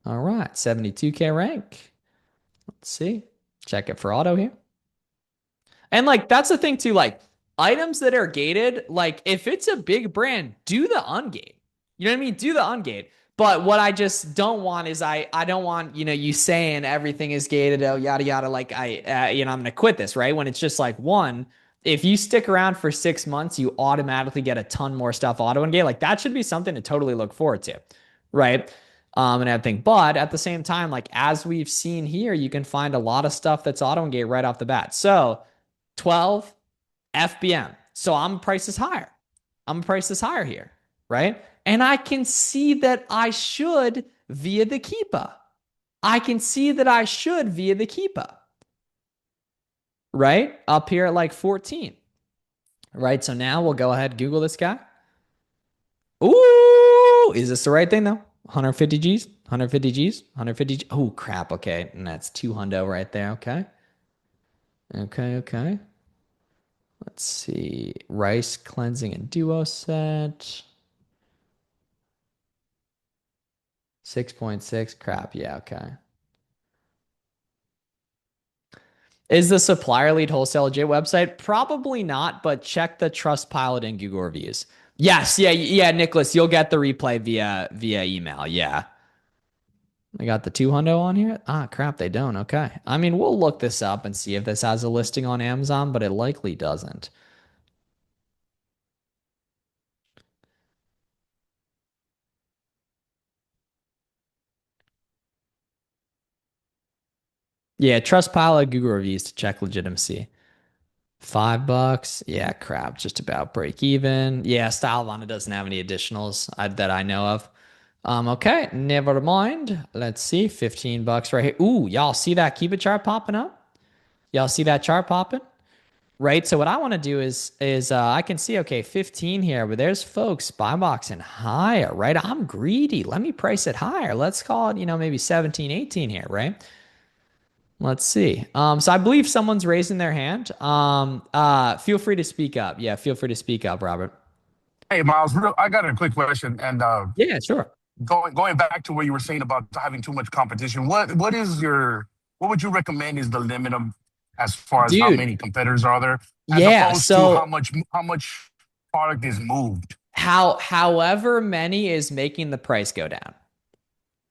All right, 72K rank. Let's see. Check it for auto here. And like that's the thing too, like items that are gated, like if it's a big brand, do the ungate. You know what I mean? Do the ungate. But what I just don't want is I don't want, you saying everything is gated, oh, yada yada, like I'm gonna quit this, right? When it's just like, one, if you stick around for 6 months, you automatically get a ton more stuff auto engage. Like that should be something to totally look forward to, right? And everything. But at the same time, like as we've seen here, you can find a lot of stuff that's auto engage right off the bat. So 12 FBM. So I'm prices higher. I'm prices higher here, right? And I can see that I should via the Keepa. I can see that I should via the Keepa, right? Up here at like 14, right? So now we'll go ahead, Google this guy. Ooh, is this the right thing though? 150 G's, 150 G's, 150 G's. Oh, crap. Okay. And that's 200 right there. Okay. Okay. Okay. Let's see. Rice cleansing and duo set. 6.6. Crap. Yeah. Okay. Is the supplier lead wholesale legit website? Probably not, but check the Trustpilot and Google reviews. Yes, yeah, yeah, Nicholas, you'll get the replay via email. Yeah. I got the 200 on here. Ah, crap, they don't. Okay. I mean, we'll look this up and see if this has a listing on Amazon, but it likely doesn't. Yeah, Trustpilot, Google reviews to check legitimacy. $5. Yeah, crap. Just about break even. Yeah, Stylevana doesn't have any additionals that I know of. Okay, never mind. Let's see. $15 right here. Ooh, y'all see that Keep It chart popping up? Y'all see that chart popping? Right. So what I want to do is I can see, okay, 15 here, but there's folks buy boxing higher, right? I'm greedy. Let me price it higher. Let's call it, maybe 17, 18 here, right? Let's see. So I believe someone's raising their hand. Feel free to speak up. Yeah, feel free to speak up, Robert. Hey, Miles, I got a quick question. And Yeah, sure. going back to what you were saying about having too much competition, what would you recommend is the limit of as far as how Dude, many competitors are there, as yeah. opposed to So how much product is moved? however many is making the price go down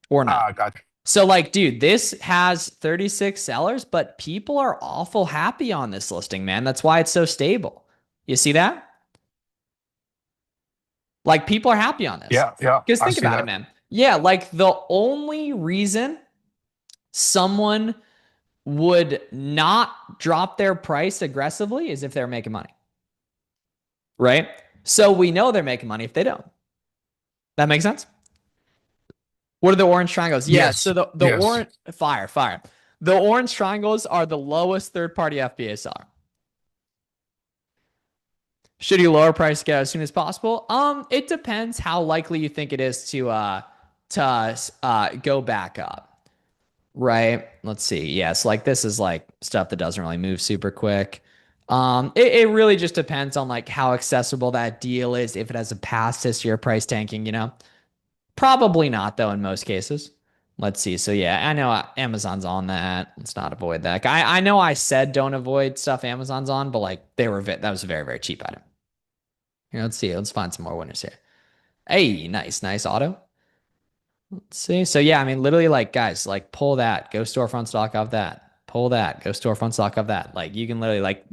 or not. Got So like, dude, this has 36 sellers, but people are awful happy on this listing, man. That's why it's so stable. You see that? Like people are happy on this. yeah, yeah, Because I think see about it, that. man. Yeah, like the only reason someone would not drop their price aggressively is if they're making money, right? So we know they're making money if they don't. That makes sense? What are the orange triangles? Yeah, so Yes, the yes. orange fire. The orange triangles are the lowest third-party FBA seller. Should you lower price get as soon as possible? It depends how likely you think it is to go back up, right? Let's see. Yes, like this is like stuff that doesn't really move super quick. It really just depends on like how accessible that deal is. If it has a past history of price tanking. Probably not though in most cases. Let's see. So yeah, I know Amazon's on that. Let's not avoid that. I know I said don't avoid stuff Amazon's on, but like that was a very very cheap item. Here, let's see. Let's find some more winners here. Hey, nice auto. Let's see. So yeah, I mean, literally, like guys, like pull that, go storefront stock off that, pull that, go storefront stock off that. Like you can literally like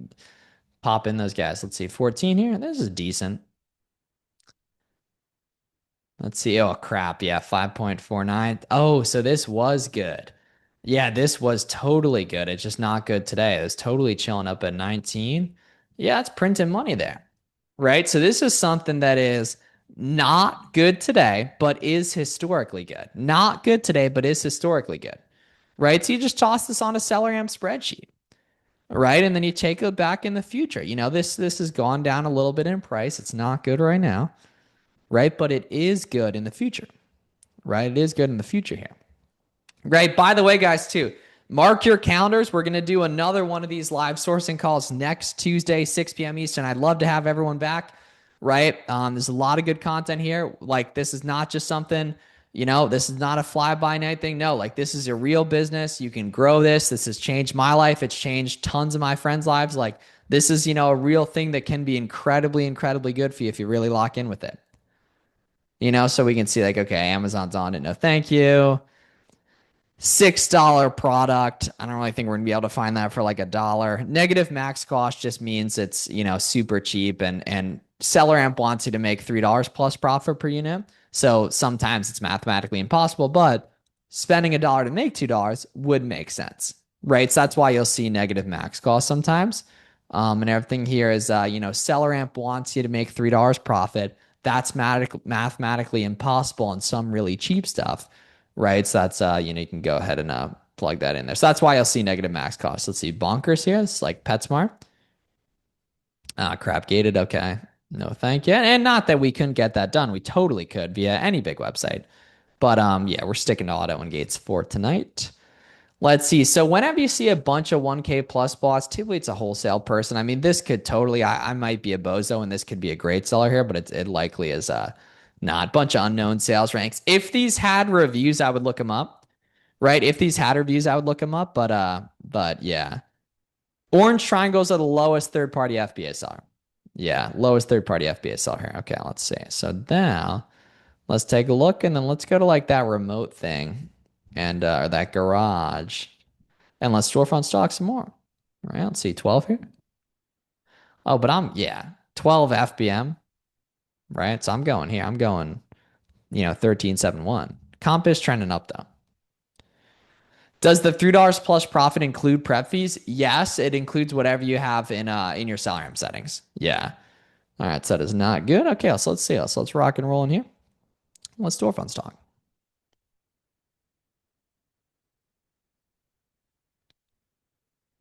pop in those guys. Let's see, 14 here. This is decent. Let's see. Oh crap. Yeah, 5.49. Oh, so this was good. Yeah, this was totally good. It's just not good today. It was totally chilling up at 19. Yeah, it's printing money there. Right? So this is something that is not good today, but is historically good. Not good today, but is historically good. Right? So you just toss this on a Selleram spreadsheet. Right? And then you take it back in the future. This has gone down a little bit in price. It's not good right now. Right? But it is good in the future. Right? It is good in the future here. Right. By the way, guys, too, mark your calendars. We're going to do another one of these live sourcing calls next Tuesday, 6 p.m. Eastern. I'd love to have everyone back. Right. There's a lot of good content here. Like, this is not just something, this is not a fly by night thing. No, like, this is a real business. You can grow this. This has changed my life. It's changed tons of my friends' lives. Like, this is, a real thing that can be incredibly, incredibly good for you if you really lock in with it. So we can see like, okay, Amazon's on it. No, thank you. $6 product. I don't really think we're gonna be able to find that for like $1. Negative max cost just means it's, super cheap and seller amp wants you to make $3 plus profit per unit. So sometimes it's mathematically impossible, but spending $1 to make $2 would make sense, right? So that's why you'll see negative max cost sometimes. And everything here is, seller amp wants you to make $3 profit. That's mathematically impossible on some really cheap stuff, right? So that's, you can go ahead and plug that in there. So that's why you'll see negative max cost. Let's see, Bonkers here. It's like PetSmart. Crap gated. Okay. No, thank you. And not that we couldn't get that done. We totally could via any big website. But yeah, we're sticking to Auto-Ungates for tonight. Let's see. So whenever you see a bunch of 1K plus bots, typically it's a wholesale person. I mean, this could totally, I might be a bozo and this could be a great seller here, but it likely is not. Bunch of unknown sales ranks. If these had reviews, I would look them up, right? If these had reviews, I would look them up. But yeah. Orange triangles are the lowest third-party FBA seller. Yeah, lowest third-party FBA seller here. Okay, let's see. So now let's take a look and then let's go to like that remote thing and or that garage. And let's storefront stock some more. All right, let's see, 12 here. Oh, but 12 FBM, right? So I'm going here. I'm going, 1371. Comp is trending up though. Does the $3 plus profit include prep fees? Yes, it includes whatever you have in your seller amp settings. Yeah. All right, so that is not good. Okay, so let's see. So let's rock and roll in here. Let's storefront stock.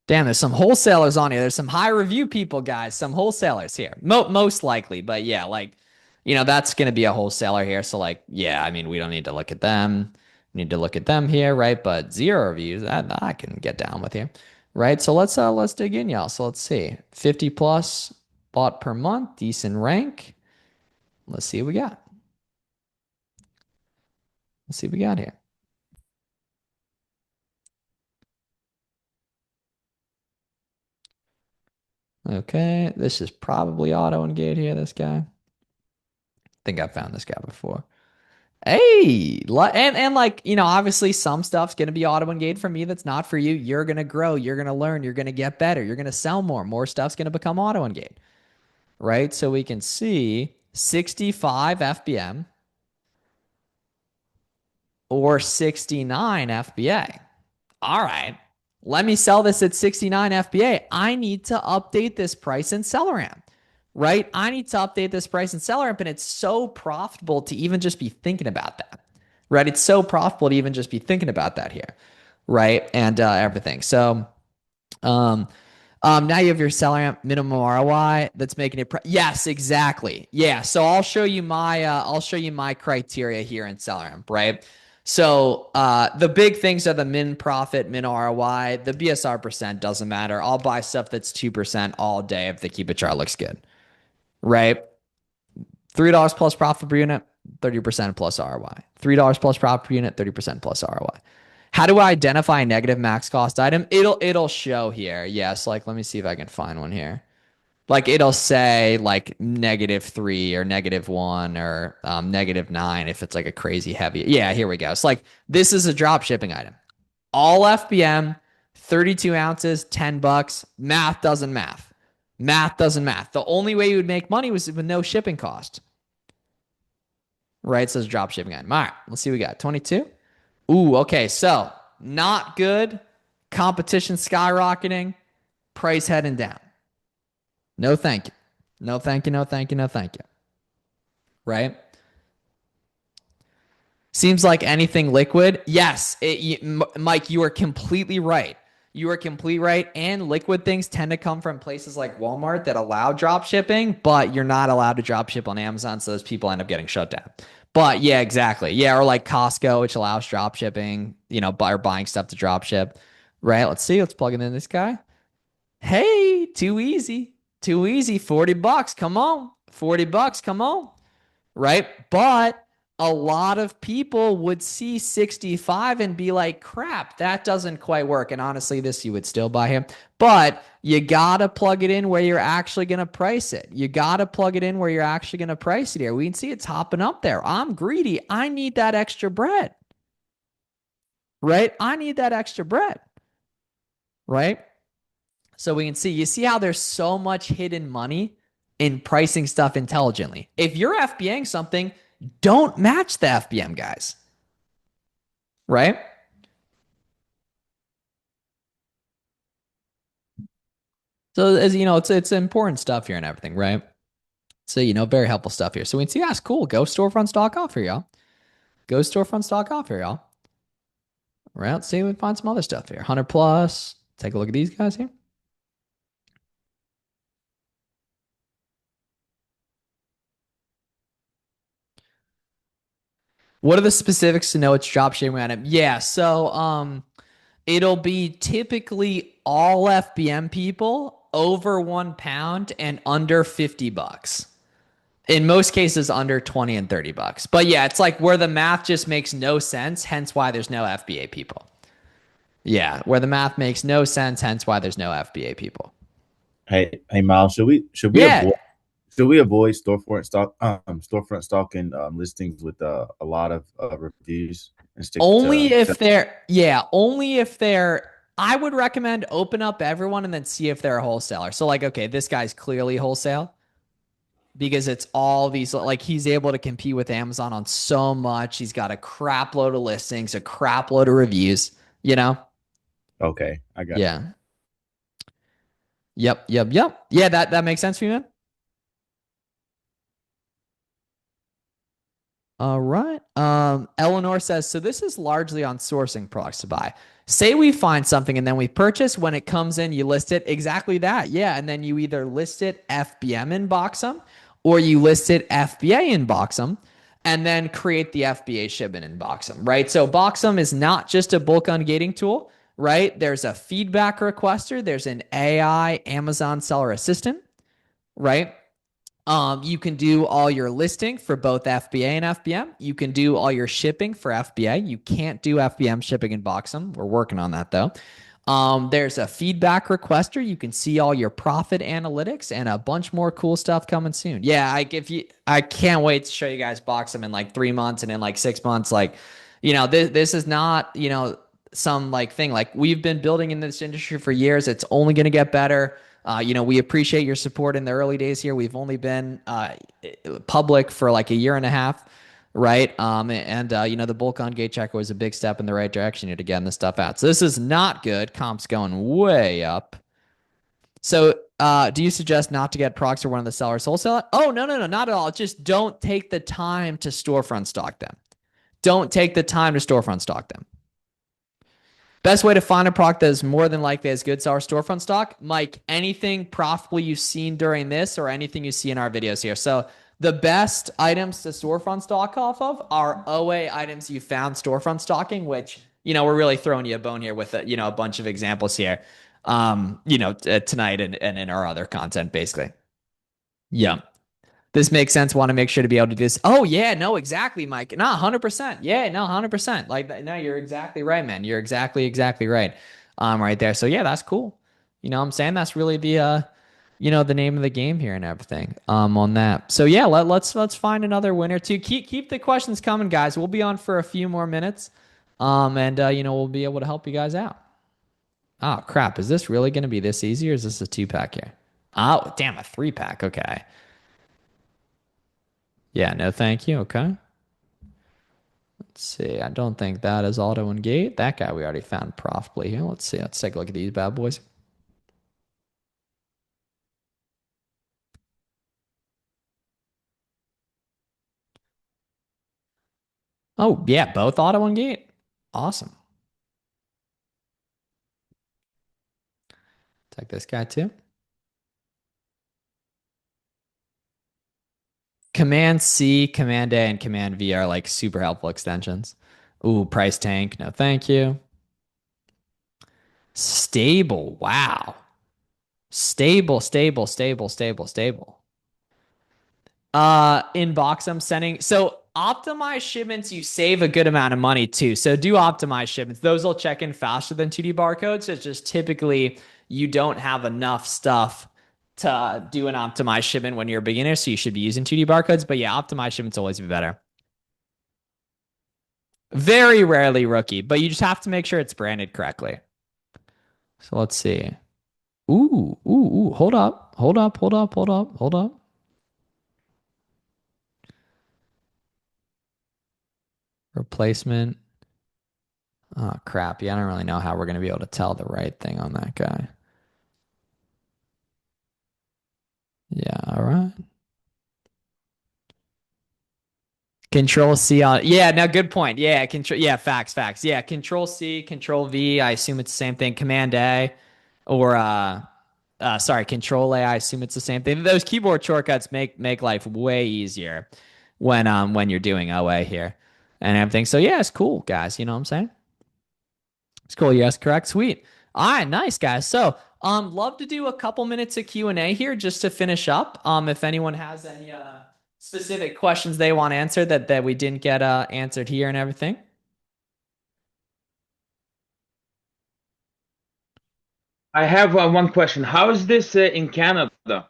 Damn, there's some wholesalers on here. There's some high review people, guys. Some wholesalers here. Most likely, but yeah, like, that's going to be a wholesaler here. So like, yeah, I mean, we don't need to look at them. We need to look at them here, right? But 0 reviews, that I can get down with here, right? So let's dig in, y'all. So let's see. 50 plus bought per month, decent rank. Let's see what we got. Let's see what we got here. Okay, this is probably Auto-Ungate here, this guy. I think I've found this guy before. Hey, and like, obviously some stuff's going to be Auto-Ungate for me that's not for you. You're going to grow, you're going to learn, you're going to get better, you're going to sell more. More stuff's going to become Auto-Ungate, right? So we can see 65 FBM or 69 FBA. All right. Let me sell this at 69 FBA. I need to update this price in seller amp, right? I need to update this price in seller amp, and it's so profitable to even just be thinking about that, right? It's so profitable to even just be thinking about that here, right? And everything. So, now you have your seller amp minimum ROI that's making it. Yes, exactly. Yeah. So I'll show you my criteria here in seller amp, right? So the big things are the min profit, min ROI. The BSR percent doesn't matter. I'll buy stuff that's 2% all day if the keep it chart looks good, right? $3 plus profit per unit, 30% plus ROI. $3 plus profit per unit, 30% plus ROI. How do I identify a negative max cost item? It'll show here. Yes, like let me see if I can find one here. Like it'll say like -3 or -1 or -9 if it's like a crazy heavy. Yeah, here we go. It's like this is a drop shipping item. All FBM, 32 ounces, $10. Math doesn't math. Math doesn't math. The only way you would make money was with no shipping cost. Right? It says drop shipping item. All right, let's see what we got. 22. Ooh, okay. So not good. Competition skyrocketing. Price heading down. No, thank you. No, thank you. No, thank you. No, thank you. Right? Seems like anything liquid. Yes, Mike, you are completely right. You are completely right. And liquid things tend to come from places like Walmart that allow drop shipping, but you're not allowed to drop ship on Amazon, so those people end up getting shut down. But yeah, exactly. Yeah, or like Costco, which allows drop shipping, or buying stuff to drop ship. Right? Let's see. Let's plug in this guy. Hey, too easy. Too easy. $40. Come on. $40. Come on. Right? But a lot of people would see 65 and be like, crap, that doesn't quite work. And honestly, this you would still buy him. But you got to plug it in where you're actually going to price it. You got to plug it in where you're actually going to price it here. We can see it's hopping up there. I'm greedy. I need that extra bread, right? I need that extra bread, right? So we can see, you see how there's so much hidden money in pricing stuff intelligently. If you're FBAing something, don't match the FBM guys, right? So as you know, it's important stuff here and everything, right? So very helpful stuff here. So we can see that's cool. Go storefront stock off here, y'all. Go storefront stock off here, y'all. Right. Let's see if we can find some other stuff here. 100 plus. Take a look at these guys here. What are the specifics to know it's drop shipping at him? Yeah, so it'll be typically all FBM people over £1 and under $50. In most cases, under 20 and $30. But yeah, it's like where the math just makes no sense, hence why there's no FBA people. Yeah, where the math makes no sense, hence why there's no FBA people. Hey, Miles, Yeah, should we avoid storefront stock and listings with a lot of reviews and stick only to if they're I would recommend open up everyone and then see if they're a wholesaler. So like, okay, this guy's clearly wholesale because it's all these, like he's able to compete with Amazon on so much. He's got a crap load of listings, a crap load of reviews, you know? Okay, I got Yeah. Yep. Yeah, that makes sense for you, man. All right. Eleanor says, so this is largely on sourcing products to buy. Say we find something and then we purchase. When it comes in, you list it. Exactly that. Yeah. And then you either list it FBM in Boxum or you list it FBA in Boxum and then create the FBA shipment in Boxum, right? So Boxum is not just a bulk ungating tool, right? There's a feedback requester. There's an AI Amazon seller assistant, right? You can do all your listing for both FBA and FBM. You can do all your shipping for FBA. You can't do FBM shipping in Boxum. We're working on that though. There's a feedback requester. You can see all your profit analytics and a bunch more cool stuff coming soon. Yeah, I can't wait to show you guys Boxum in like 3 months and in like 6 months. Like, this is not, some like thing. Like we've been building in this industry for years. It's only going to get better. We appreciate your support in the early days here. We've only been public for like a year and a half, right? The bulk on gate checker was a big step in the right direction here to getting this stuff out. So this is not good. Comp's going way up. So do you suggest not to get procs or one of the sellers wholesale? Oh, no, not at all. Just don't take the time to storefront stock them. Don't take the time to storefront stock them. Best way to find a product that is more than likely as good as our storefront stock. Mike, anything profitable you've seen during this or anything you see in our videos here. So the best items to storefront stock off of are OA items you found storefront stocking, which, we're really throwing you a bone here with, a bunch of examples here, tonight and in our other content, basically. Yeah. This makes sense. Want to make sure to be able to do this. Oh yeah, no, exactly, Mike. No, 100%. Yeah, no, 100%. Like, no, you're exactly right, man. You're exactly right. Right there. So yeah, that's cool. You know what I'm saying? That's really the the name of the game here and everything. On that. So yeah, let's find another winner too. Keep the questions coming, guys. We'll be on for a few more minutes. We'll be able to help you guys out. Oh crap, is this really gonna be this easy or is this a 2-pack here? Oh, damn, a 3-pack. Okay. Yeah, no thank you. Okay. Let's see. I don't think that is Auto-Ungate. That guy we already found profitably here. Let's see. Let's take a look at these bad boys. Oh, yeah, both Auto-Ungate. Awesome. Take this guy too. Command C, Command A, and Command V are like super helpful extensions. Ooh, price tank. No, thank you. Stable. Wow. Stable. In box, I'm sending. So optimized shipments, you save a good amount of money too. So do optimized shipments. Those will check in faster than 2D barcodes. It's just typically you don't have enough stuff to do an optimized shipment when you're a beginner. So you should be using 2D barcodes. But yeah, optimized shipments always be better. Very rarely rookie, but you just have to make sure it's branded correctly. So let's see. Ooh. Hold up. Replacement. Oh, crap. Yeah, I don't really know how we're going to be able to tell the right thing on that guy. Yeah, all right. Control C on. Yeah, no, good point. Yeah, control. Yeah, facts. Yeah, Control C, Control V. I assume it's the same thing. Command A, or sorry, Control A. I assume it's the same thing. Those keyboard shortcuts make life way easier when you're doing OA here and everything. So yeah, it's cool, guys. You know what I'm saying? It's cool. Yes, correct. Sweet. All right, nice guys. So, love to do a couple minutes of Q&A here just to finish up. If anyone has any specific questions they want answered that we didn't get answered here and everything. I have one question. How is this in Canada?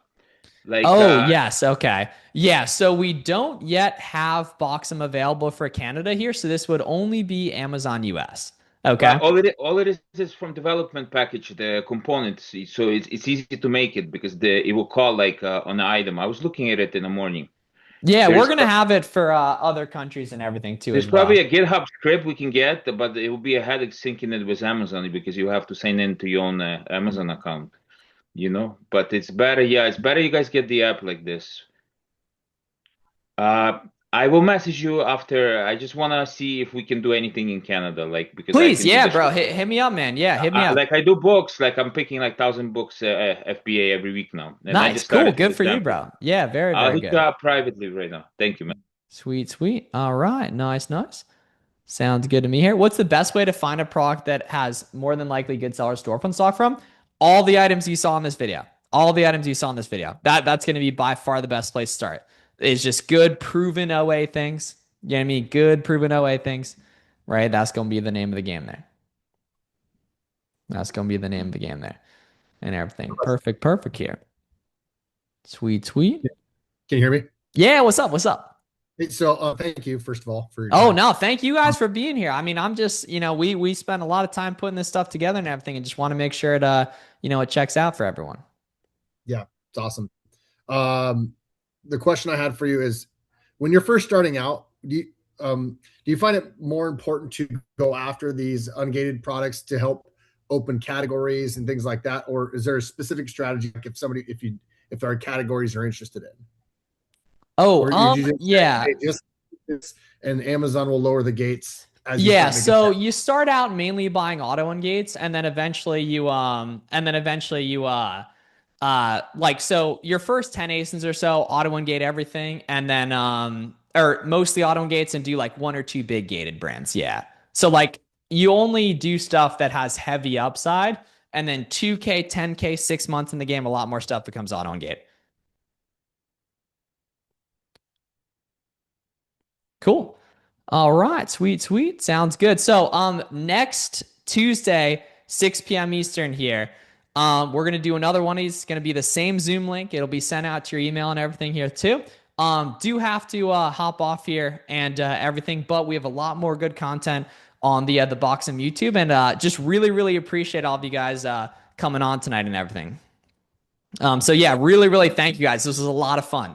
Like, Oh, yes. Okay. Yeah. So we don't yet have Boxem available for Canada here. So this would only be Amazon US. Okay. all it is from development package, the components. So it's easy to make it because it will call like an item. I was looking at it in the morning. Yeah, we're There's going to have it for other countries and everything too There's as well. probably a GitHub script we can get, but it will be a headache syncing it with Amazon because you have to sign in to your own Amazon account, you know. But it's better, yeah, it's better you guys get the app like this. I will message you after. I just want to see if we can do anything in Canada, like because I Please, can do yeah, the bro. shipping. Hit me up, man. Yeah, hit me up. Like I do books, like I'm picking like 1,000 books FBA every week now, and I Nice, just cool. started Good with for you, them. bro. Yeah, very, I'll very hit good. you up privately right now. Thank you, man. Sweet. All right. Nice. Sounds good to me here. What's the best way to find a product that has more than likely good seller storefront stock from? All the items you saw in this video. That's going to be by far the best place to start. It's just good, proven OA things. You know what I mean? Good, proven OA things, right? That's going to be the name of the game there. And everything. Perfect here. Sweet. Can you hear me? Yeah, what's up? So, thank you first of all for your Oh time. no, thank you guys for being here. I mean, I'm just, we spent a lot of time putting this stuff together and everything, and just want to make sure it checks out for everyone. Yeah, it's awesome. The question I had for you is, when you're first starting out, do you find it more important to go after these ungated products to help open categories and things like that, or is there a specific strategy, like if there are categories you're interested in? Oh, Or did you just yeah. say, hey, just this, and Amazon will lower the gates as Yeah, start making so sales? you start out mainly buying Auto-Ungates, and then eventually you like, so your first 10 ASINs or so Auto-Ungate everything, and then or mostly Auto-Ungates, and do like one or two big gated brands. Yeah. So like you only do stuff that has heavy upside, and then 2K, 10K, 6 months in the game, a lot more stuff becomes Auto-Ungate. Cool. All right, sweet. Sounds good. So, next Tuesday, 6 p.m. Eastern here, we're gonna do another one. It's gonna be the same Zoom link. It'll be sent out to your email and everything here too. Do have to hop off here and everything, but we have a lot more good content on the Boxem YouTube, and just really appreciate all of you guys coming on tonight and everything. So yeah, really thank you guys. This was a lot of fun.